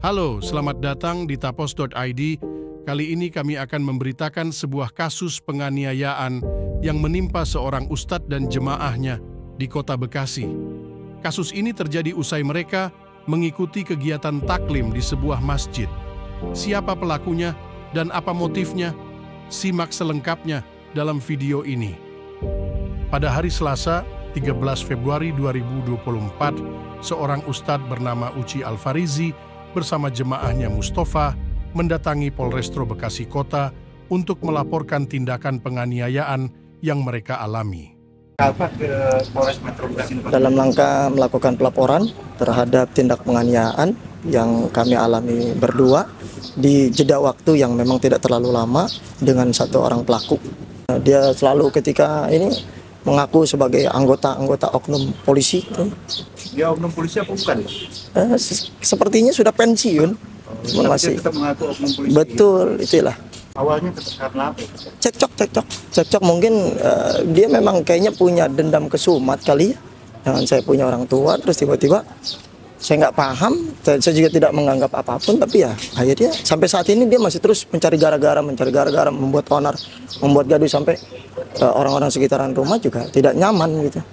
Halo, selamat datang di tapos.id. Kali ini kami akan memberitakan sebuah kasus penganiayaan yang menimpa seorang ustadz dan jemaahnya di kota Bekasi. Kasus ini terjadi usai mereka mengikuti kegiatan taklim di sebuah masjid. Siapa pelakunya dan apa motifnya? Simak selengkapnya dalam video ini. Pada hari Selasa, 13 Februari 2024, seorang ustadz bernama Uci Alfarizi bersama jemaahnya Mustafa mendatangi Polrestro Bekasi Kota untuk melaporkan tindakan penganiayaan yang mereka alami. Dalam rangka melakukan pelaporan terhadap tindak penganiayaan yang kami alami berdua di jeda waktu yang memang tidak terlalu lama dengan satu orang pelaku. Dia selalu ketika ini mengaku sebagai anggota oknum polisi. Dia oknum polisi apa bukan? Sepertinya sudah pensiun. Masih tetap mengaku oknum polisi. Betul, itulah. Awalnya karena apa? Cekcok mungkin dia memang kayaknya punya dendam kesumat kali ya. Dengan saya punya orang tua, terus tiba-tiba saya nggak paham, saya juga tidak menganggap apapun, tapi ya akhirnya sampai saat ini dia masih terus mencari gara-gara, membuat onar, membuat gaduh sampai orang-orang sekitaran rumah juga tidak nyaman gitu.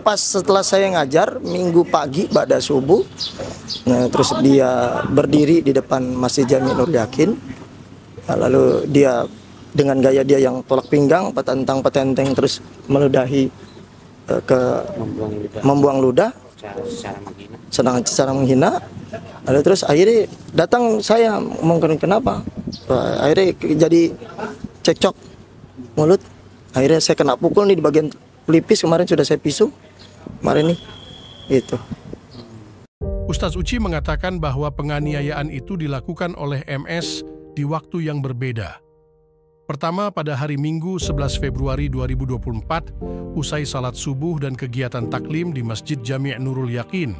Pas setelah saya ngajar minggu pagi pada subuh, nah, terus dia berdiri di depan Masjid Jami Nurul Yakin, lalu dia dengan gaya dia yang tolak pinggang, petenteng terus meludahi membuang ludah secara menghina. Lalu terus akhirnya datang saya ngomongin kenapa, akhirnya jadi cekcok mulut. Akhirnya saya kena pukul nih di bagian pelipis, kemarin sudah saya pisum kemarin nih gitu. Ustadz Uci mengatakan bahwa penganiayaan itu dilakukan oleh MS di waktu yang berbeda. Pertama, pada hari Minggu 11 Februari 2024, usai salat subuh dan kegiatan taklim di Masjid Jami' Nurul Yakin.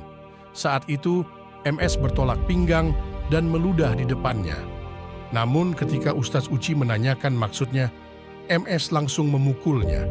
Saat itu, MS bertolak pinggang dan meludah di depannya. Namun ketika Ustadz Uci menanyakan maksudnya, MS langsung memukulnya.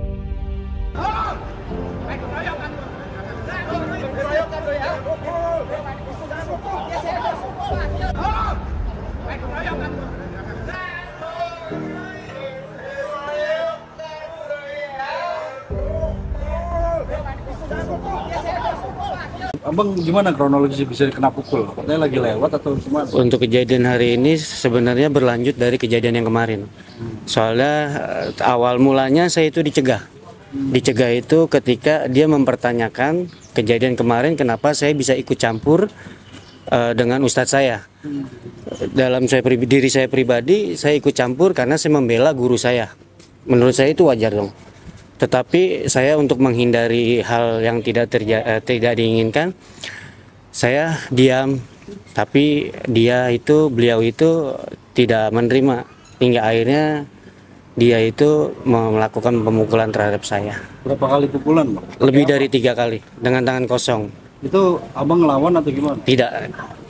Abang gimana kronologisnya bisa kena pukul? Katanya lagi lewat atau gimana? Untuk kejadian hari ini sebenarnya berlanjut dari kejadian yang kemarin. Soalnya awal mulanya saya itu dicegah. Dicegah itu ketika dia mempertanyakan kejadian kemarin kenapa saya bisa ikut campur dengan ustadz saya. Dalam diri saya pribadi, saya ikut campur karena saya membela guru saya. Menurut saya itu wajar dong. Tetapi saya untuk menghindari hal yang tidak diinginkan, saya diam. Tapi beliau itu tidak menerima, hingga akhirnya dia itu melakukan pemukulan terhadap saya. Berapa kali pukulan, Bang? Lebih dari 3 kali dengan tangan kosong. Itu abang ngelawan atau gimana? Tidak,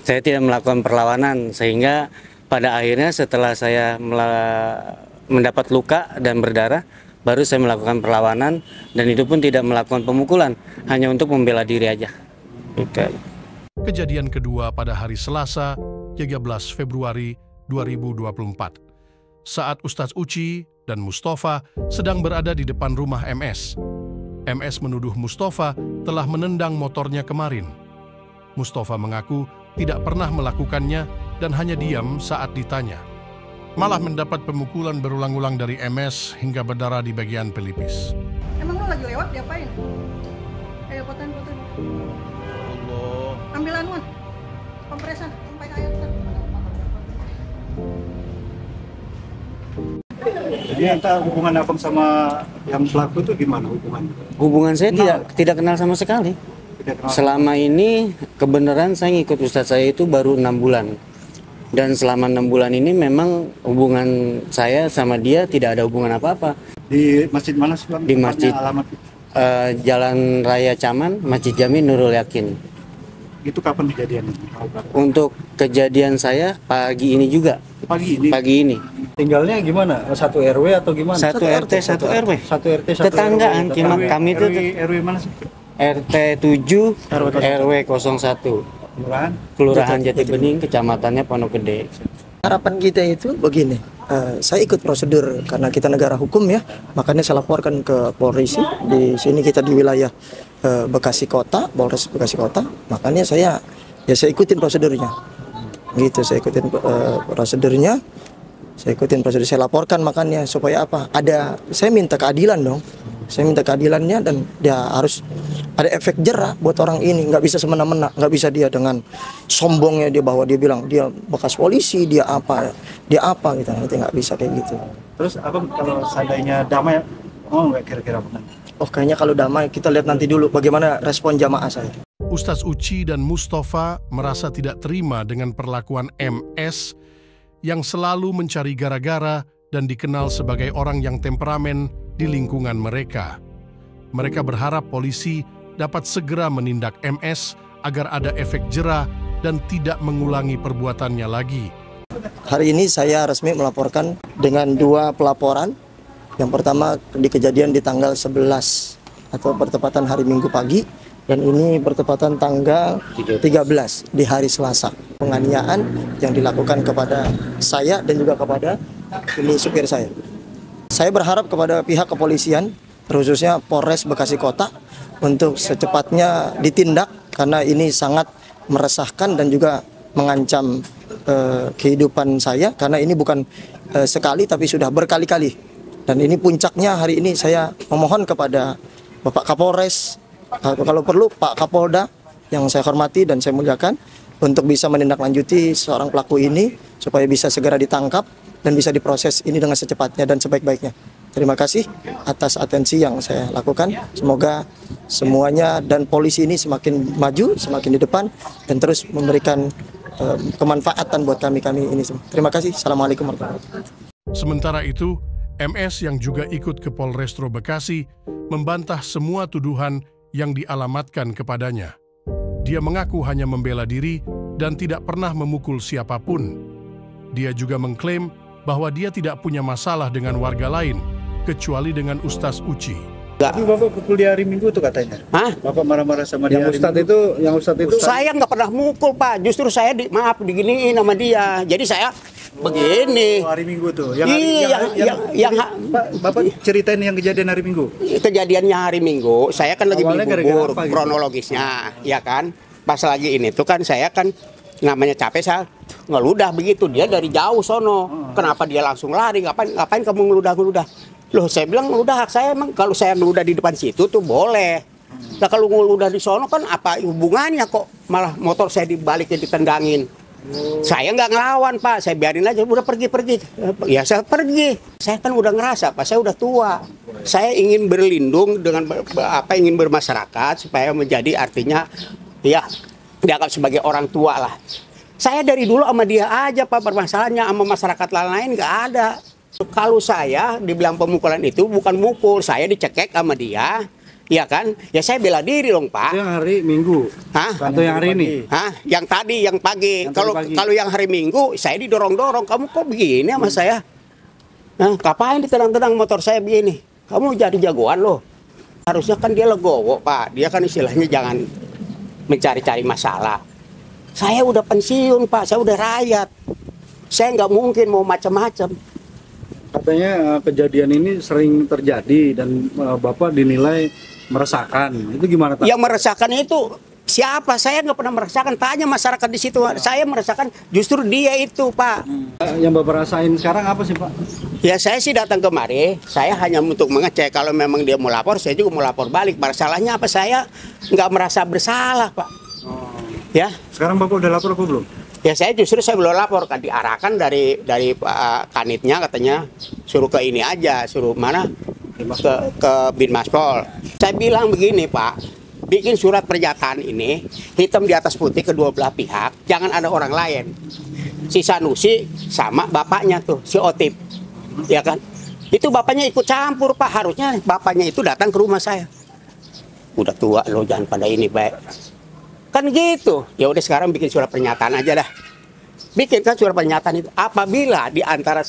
saya tidak melakukan perlawanan, sehingga pada akhirnya setelah saya mendapat luka dan berdarah, baru saya melakukan perlawanan, dan itu pun tidak melakukan pemukulan, hanya untuk membela diri aja. Okay. Kejadian kedua pada hari Selasa, 13 Februari 2024. Saat Ustadz Uci dan Mustafa sedang berada di depan rumah MS. MS menuduh Mustafa telah menendang motornya kemarin. Mustafa mengaku tidak pernah melakukannya dan hanya diam saat ditanya. Malah mendapat pemukulan berulang-ulang dari MS hingga berdarah di bagian pelipis. Emang lu lagi lewat diapain? Ayo fotoin. Allah. Ambil anuan, kompresan, sampai air. Jadi antara hubungan abang sama yang pelaku itu gimana hubungannya? Hubungan saya tidak kenal sama sekali. Selama ini kebenaran saya ngikut ustadz saya itu baru 6 bulan. Dan selama 6 bulan ini memang hubungan saya sama dia tidak ada hubungan apa-apa. Di masjid mana sih, Bang? Di masjid Jalan Raya Caman, Masjid Jami Nurul Yakin. Itu kapan kejadiannya? Untuk kejadian saya pagi ini juga. Pagi ini. Tinggalnya gimana? Satu RW atau gimana? Satu RT, satu RW. Satu RT, satu tetanggaan. Kami itu RW mana sih? RT 7 RW 01. Kelurahan Jati Bening, kecamatannya Pondok Gede. Harapan kita itu begini, saya ikut prosedur karena kita negara hukum ya, makanya saya laporkan ke Polisi. Di sini kita di wilayah Bekasi Kota, Polres Bekasi Kota, makanya saya ikutin prosedurnya. Gitu, saya ikutin prosedurnya. Saya laporkan makanya supaya apa? Saya minta keadilan dong. Saya minta keadilannya dan dia harus ada efek jerah buat orang ini. Nggak bisa semena-mena, nggak bisa dia dengan sombongnya dia bahwa dia bilang dia bekas polisi, dia apa gitu. Nanti nggak bisa kayak gitu. Terus abang kalau seandainya damai, nggak kira-kira benar? Oh kayaknya kalau damai kita lihat nanti dulu bagaimana respon jamaah saya. Ustaz Uci dan Mustafa merasa tidak terima dengan perlakuan MS yang selalu mencari gara-gara dan dikenal sebagai orang yang temperamen di lingkungan mereka. Mereka berharap polisi dapat segera menindak MS agar ada efek jera dan tidak mengulangi perbuatannya lagi. Hari ini saya resmi melaporkan dengan 2 pelaporan. Yang pertama di kejadian di tanggal 11 atau bertepatan hari Minggu pagi, dan ini bertepatan tanggal 13 di hari Selasa. Penganiayaan yang dilakukan kepada saya dan juga kepada ini supir saya. Saya berharap kepada pihak kepolisian, khususnya Polres Bekasi Kota, untuk secepatnya ditindak karena ini sangat meresahkan dan juga mengancam kehidupan saya, karena ini bukan sekali tapi sudah berkali-kali. Dan ini puncaknya hari ini saya memohon kepada Bapak Kapolres, kalau perlu Pak Kapolda yang saya hormati dan saya muliakan, untuk bisa menindaklanjuti seorang pelaku ini supaya bisa segera ditangkap dan bisa diproses ini dengan secepatnya dan sebaik-baiknya. Terima kasih atas atensi yang saya lakukan. Semoga semuanya dan polisi ini semakin maju, semakin di depan dan terus memberikan kemanfaatan buat kami ini semua. Terima kasih. Assalamualaikum warahmatullahi wabarakatuh. Sementara itu, MS yang juga ikut ke Polrestro Bekasi membantah semua tuduhan yang dialamatkan kepadanya. Dia mengaku hanya membela diri dan tidak pernah memukul siapapun. Dia juga mengklaim bahwa dia tidak punya masalah dengan warga lain, kecuali dengan Ustaz Uci. Tapi Bapak pukul di hari Minggu tuh katanya. Hah? Bapak marah-marah sama dia. Yang Ustadz itu Saya nggak pernah mukul, Pak. Justru saya diginiin sama dia. Jadi saya begini. hari Minggu tuh. Bapak ceritain yang kejadian hari Minggu. Kejadiannya hari Minggu, saya kan lagi Awalnya beli gara-gara bubur, apa gitu? kronologisnya, ya kan. Pas lagi ini tuh kan saya kan namanya capek, saya ngeludah begitu. Dia dari jauh sono. Kenapa dia langsung lari? Ngapain kamu ngeludah? Loh, saya bilang ngeludah hak saya, emang kalau saya ngeludah di depan situ tuh boleh. Nah kalau ngeludah di sono kan apa hubungannya kok malah motor saya dibalikin ditendangin. Saya nggak ngelawan, Pak, saya biarin aja, udah pergi. Ya saya pergi. Saya kan udah ngerasa, Pak, saya udah tua. Saya ingin berlindung dengan ingin bermasyarakat supaya menjadi artinya ya dianggap sebagai orang tua lah. Saya dari dulu sama dia aja, Pak, permasalahannya sama masyarakat lain nggak ada. Kalau saya dibilang pemukulan itu bukan mukul, saya dicekek sama dia, ya kan? Ya saya bela diri dong, Pak. Yang hari Minggu. Hah? Atau yang hari ini? Hah? Yang tadi, yang pagi. Kalau yang hari Minggu, saya didorong-dorong. Kamu kok begini sama saya? Nah, ngapain ditendang-tendang motor saya begini? Kamu jadi jagoan loh. Harusnya kan dia legowo, Pak. Dia kan istilahnya jangan mencari-cari masalah. Saya udah pensiun, Pak. Saya udah rakyat. Saya nggak mungkin mau macam-macam. Katanya kejadian ini sering terjadi dan Bapak dinilai meresahkan. Itu gimana, Pak? Yang meresahkan itu siapa? Saya nggak pernah merasakan. Tanya masyarakat di situ. Saya merasakan justru dia itu, Pak. Yang Bapak rasain sekarang apa sih, Pak? Ya saya sih datang kemari. Saya hanya untuk mengecek. Kalau memang dia mau lapor, saya juga mau lapor balik. Masalahnya apa? Saya nggak merasa bersalah, Pak. Ya. Sekarang Bapak udah lapor apa belum? Ya saya belum lapor, kan diarahkan dari kanitnya katanya suruh ke ini aja, suruh mana ke Binmaspol. Saya bilang begini, Pak, bikin surat pernyataan ini hitam di atas putih kedua belah pihak, jangan ada orang lain. Si Sanusi sama bapaknya tuh, si Otip, ya kan? Itu bapaknya ikut campur, Pak. Harusnya bapaknya itu datang ke rumah saya. Udah tua lo, jangan pada ini baik. Kan gitu. Ya udah sekarang bikin surat pernyataan aja dah. Bikinkan surat pernyataan itu. Apabila di antara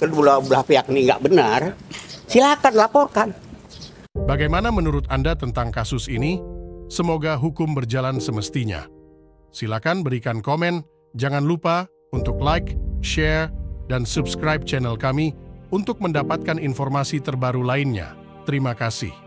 kedua belah pihak ini nggak benar, silakan laporkan. Bagaimana menurut Anda tentang kasus ini? Semoga hukum berjalan semestinya. Silakan berikan komen, jangan lupa untuk like, share, dan subscribe channel kami untuk mendapatkan informasi terbaru lainnya. Terima kasih.